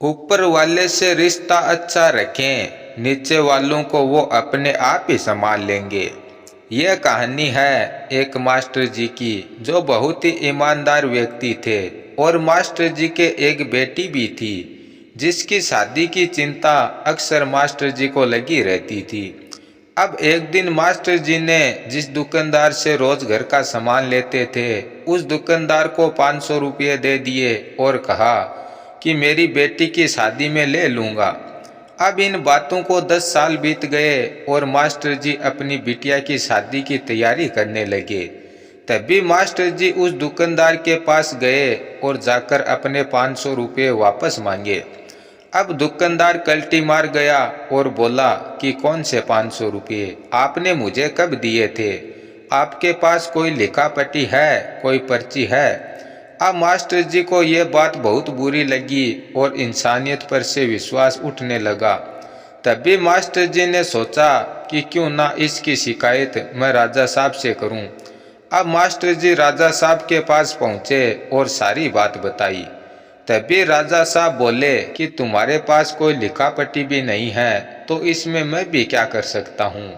ऊपर वाले से रिश्ता अच्छा रखें, नीचे वालों को वो अपने आप ही संभाल लेंगे। यह कहानी है एक मास्टर जी की, जो बहुत ही ईमानदार व्यक्ति थे और मास्टर जी के एक बेटी भी थी, जिसकी शादी की चिंता अक्सर मास्टर जी को लगी रहती थी। अब एक दिन मास्टर जी ने जिस दुकानदार से रोज घर का सामान लेते थे, उस दुकानदार को 500 रुपये दे दिए और कहा कि मेरी बेटी की शादी में ले लूँगा। अब इन बातों को 10 साल बीत गए और मास्टर जी अपनी बिटिया की शादी की तैयारी करने लगे। तभी मास्टर जी उस दुकानदार के पास गए और जाकर अपने 500 रुपये वापस मांगे। अब दुकानदार कल्टी मार गया और बोला कि कौन से 500 रुपये, आपने मुझे कब दिए थे? आपके पास कोई लिखा पट्टी है, कोई पर्ची है? अब मास्टर जी को यह बात बहुत बुरी लगी और इंसानियत पर से विश्वास उठने लगा। तभी मास्टर जी ने सोचा कि क्यों ना इसकी शिकायत मैं राजा साहब से करूं। अब मास्टर जी राजा साहब के पास पहुंचे और सारी बात बताई। तभी राजा साहब बोले कि तुम्हारे पास कोई लिखा पट्टी भी नहीं है, तो इसमें मैं भी क्या कर सकता हूँ।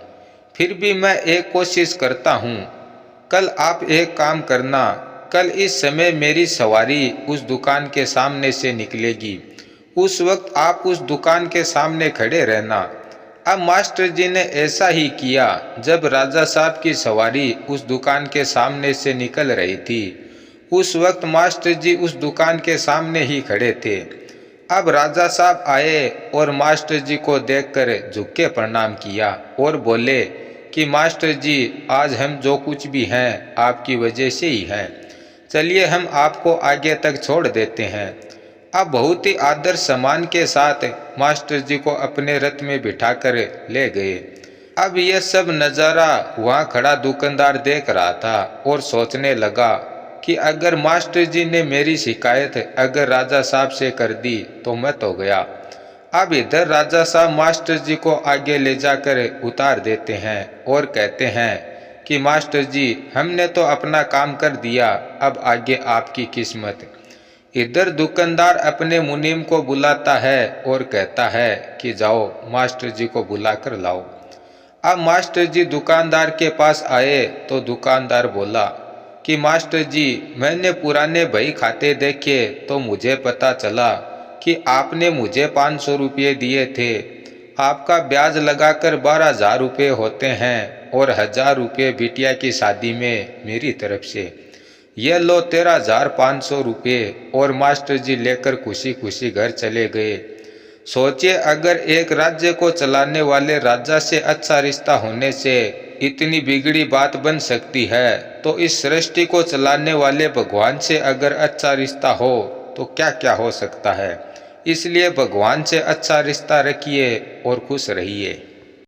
फिर भी मैं एक कोशिश करता हूँ। कल आप एक काम करना, कल इस समय मेरी सवारी उस दुकान के सामने से निकलेगी। उस वक्त आप उस दुकान के सामने खड़े रहना। अब मास्टर जी ने ऐसा ही किया। जब राजा साहब की सवारी उस दुकान के सामने से निकल रही थी, उस वक्त मास्टर जी उस दुकान के सामने ही खड़े थे। अब राजा साहब आए और मास्टर जी को देखकर झुक के प्रणाम किया और बोले कि मास्टर जी, आज हम जो कुछ भी हैं आपकी वजह से ही हैं। चलिए हम आपको आगे तक छोड़ देते हैं। अब बहुत ही आदर सम्मान के साथ मास्टर जी को अपने रथ में बिठाकर ले गए। अब यह सब नज़ारा वहाँ खड़ा दुकानदार देख रहा था और सोचने लगा कि अगर मास्टर जी ने मेरी शिकायत अगर राजा साहब से कर दी तो मैं तो गया। अब इधर राजा साहब मास्टर जी को आगे ले जाकर उतार देते हैं और कहते हैं कि मास्टर जी, हमने तो अपना काम कर दिया, अब आगे आपकी किस्मत। इधर दुकानदार अपने मुनीम को बुलाता है और कहता है कि जाओ मास्टर जी को बुलाकर लाओ। अब मास्टर जी दुकानदार के पास आए तो दुकानदार बोला कि मास्टर जी, मैंने पुराने बही खाते देखे तो मुझे पता चला कि आपने मुझे 500 रुपये दिए थे। आपका ब्याज लगाकर 12,000 रुपये होते हैं और 1,000 रुपये बिटिया की शादी में मेरी तरफ से। यह लो 13,500 रुपये। और मास्टर जी लेकर खुशी खुशी घर चले गए। सोचिए, अगर एक राज्य को चलाने वाले राजा से अच्छा रिश्ता होने से इतनी बिगड़ी बात बन सकती है, तो इस सृष्टि को चलाने वाले भगवान से अगर अच्छा रिश्ता हो तो क्या क्या हो सकता है। इसलिए भगवान से अच्छा रिश्ता रखिए और खुश रहिए।